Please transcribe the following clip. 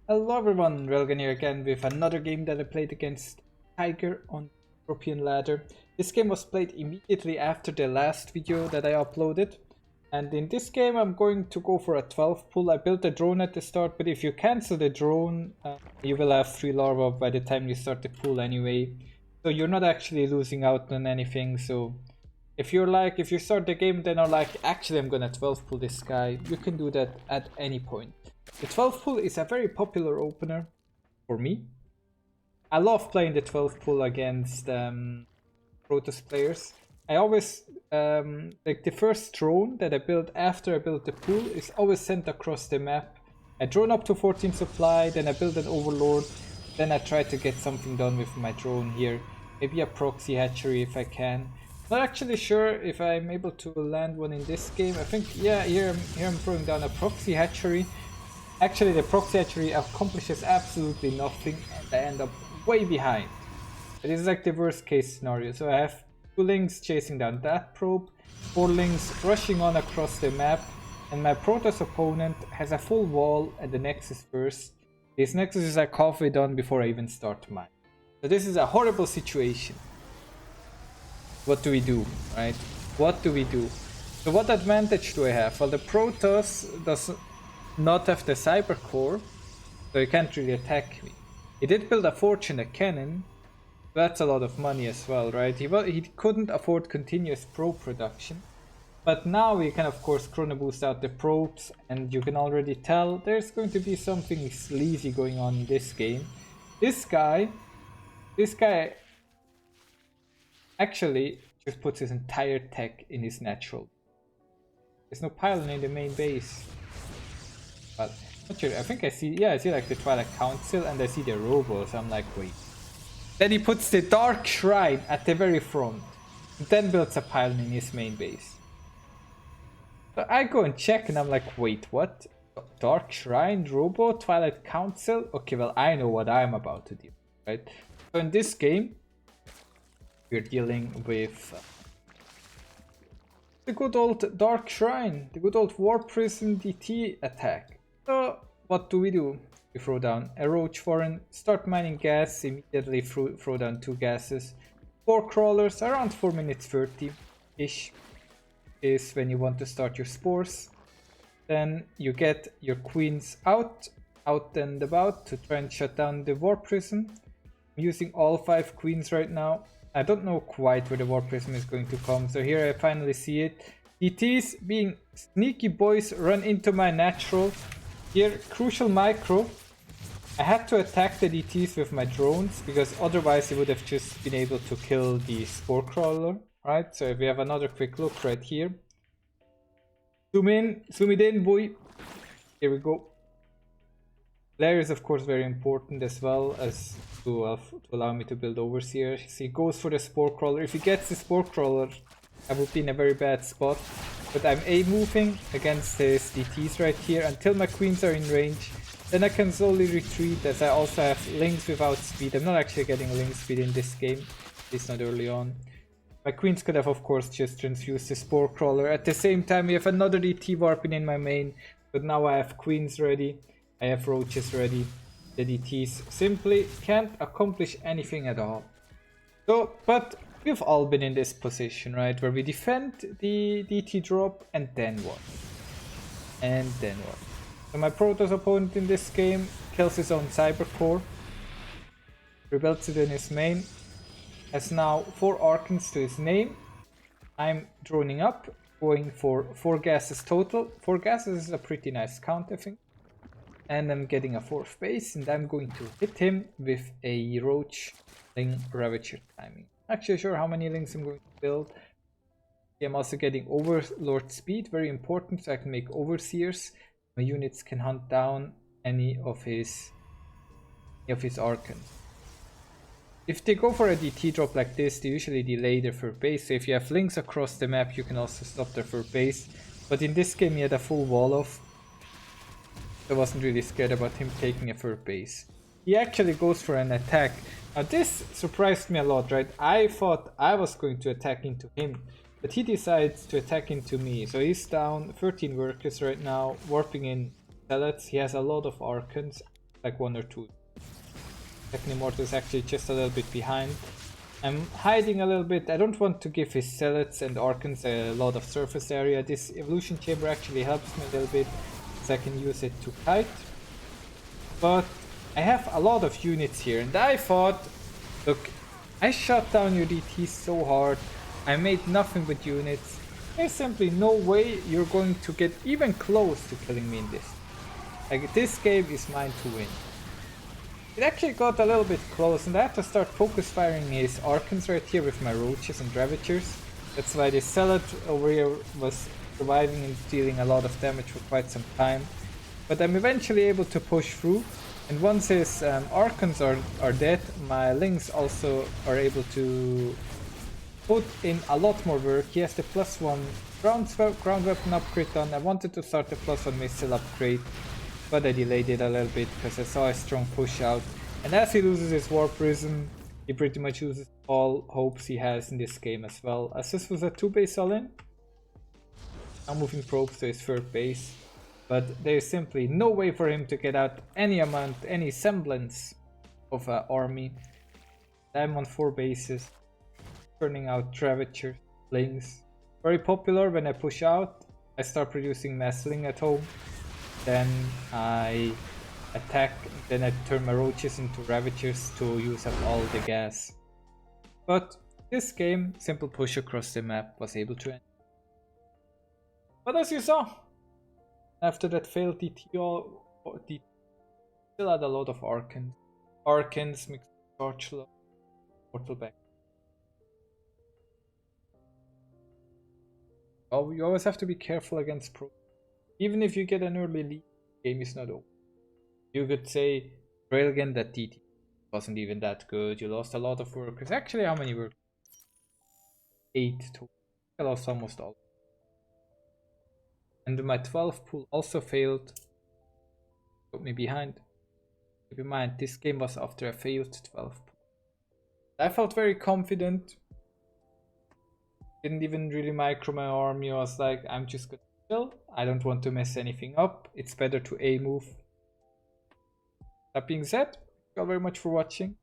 Hello everyone, Railgan here again with another game that I played against Tiger on European Ladder. This game was played immediately after the last video that I uploaded. And in this game I'm going to go for a 12 pull. I built a drone at the start, but if you cancel the drone, you will have 3 larvae by the time you start the pull anyway. So you're not actually losing out on anything. So if you start the game then are like, actually I'm gonna 12 pull this guy, you can do that at any point. The 12 pull is a very popular opener for me. I love playing the 12 pull against Protoss players. I always, like the first drone that I built after I built the pull is always sent across the map. I drone up to 14 supply, then I build an overlord, then I try to get something done with my drone here. Maybe a proxy hatchery if I can. Not actually sure if I'm able to land one in this game. I think, yeah, here I'm throwing down a proxy hatchery. Actually, the proxy hatchery accomplishes absolutely nothing and I end up way behind. This is like the worst case scenario. So I have 2 lings chasing down that probe, 4 lings rushing on across the map, and my Protoss opponent has a full wall and the Nexus first. This Nexus is like halfway done before I even start mine. So this is a horrible situation. What do we do, right? What do we do? So what advantage do I have? Well, the Protoss does not have the cyber core, so he can't really attack me. He did build a forge and a cannon, but that's a lot of money as well, right? He couldn't afford continuous probe production, but now we can of course chrono boost out the probes, and you can already tell there's going to be something sleazy going on in this game. This guy actually just puts his entire tech in his natural. There's no pylon in the main base. But not sure. I think I see like the Twilight Council and I see the robots. I'm like, wait. Then he puts the Dark Shrine at the very front. And then builds a pylon in his main base. So I go and check and I'm like, wait, what? Dark Shrine, Robo, Twilight Council? Okay, well, I know what I'm about to do, right? So in this game, we're dealing with the good old Dark Shrine, the good old War Prism DT attack. So what do? We throw down a Roach Foreign, start mining gas, immediately throw down 2 gases. 4 crawlers, around 4 minutes 30-ish is when you want to start your spores. Then you get your queens out and about to try and shut down the War Prism. I'm using all 5 queens right now. I don't know quite where the War Prism is going to come, so here I finally see it. DTs being sneaky boys run into my natural. Here, crucial micro. I had to attack the DTs with my drones because otherwise he would have just been able to kill the spore crawler, right? So if we have another quick look right here. Zoom it in, boy. Here we go. Lair is of course very important as well as to allow me to build overseer. So he goes for the spore crawler. If he gets the spore crawler, I would be in a very bad spot. But I'm A-moving against his DTs right here until my queens are in range. Then I can slowly retreat as I also have lings without speed. I'm not actually getting ling speed in this game, at least not early on. My queens could have of course just transfused the spore crawler. At the same time we have another DT warping in my main, but now I have queens ready, I have roaches ready. The DTs simply can't accomplish anything at all. So, but we've all been in this position, right, where we defend the DT drop and then what? And then what? So my Protoss opponent in this game kills his own cyber core, rebuilds it in his main, has now 4 Archons to his name. I'm droning up, going for 4 gases total. 4 gases is a pretty nice count, I think. And I'm getting a 4th base, and I'm going to hit him with a Roach Ling Ravager timing. Actually sure how many lings I'm going to build. I'm also getting Overlord speed, very important, so I can make Overseers. My units can hunt down any of his Archons. If they go for a DT drop like this, they usually delay their third base. So if you have links across the map, you can also stop their third base. But in this game, he had a full wall off. I wasn't really scared about him taking a third base. He actually goes for an attack. Now this surprised me a lot, right? I thought I was going to attack into him, but he decides to attack into me. So he's down 13 workers right now, warping in pellets. He has a lot of Archons. like 1 or 2. Second Immortal is actually just a little bit behind. I'm hiding a little bit. I don't want to give his Zealots and Archons a lot of surface area. This Evolution Chamber actually helps me a little bit, because I can use it to kite. But I have a lot of units here, and I thought, look, I shot down your DT so hard. I made nothing but units. There's simply no way you're going to get even close to killing me in this. Like, this game is mine to win. It actually got a little bit close, and I have to start focus firing his Archons right here with my Roaches and Ravagers. That's why this Zealot over here was surviving and dealing a lot of damage for quite some time. But I'm eventually able to push through, and once his Archons are dead, my Lings also are able to put in a lot more work. He has the +1 ground weapon upgrade done. I wanted to start the +1 missile upgrade, but I delayed it a little bit because I saw a strong push out. And as he loses his War Prism, he pretty much loses all hopes he has in this game as well. As this was a 2-base all-in, I'm moving probes to his 3rd base. But there is simply no way for him to get out any amount, any semblance of an army. I'm on 4 bases, turning out Ravagers, Lings. Very popular when I push out. I start producing Massling at home. Then I attack, then I turn my Roaches into Ravagers to use up all the gas. But this game, simple push across the map, was able to end. But as you saw, after that failed DT, still had a lot of Archons. Archons mixed with Torchlight, Portal back. Oh, you always have to be careful against pro. Even if you get an early lead, the game is not over. You could say, Railgan, that DT wasn't even that good. You lost a lot of workers. Actually, how many workers? 8 total. I lost almost all. And my 12 pool also failed. Put me behind. Keep in mind, this game was after a failed 12 pool. I felt very confident. Didn't even really micro my army. I was like, I'm just gonna chill. I don't want to mess anything up. It's better to A move. That being said, thank you all very much for watching.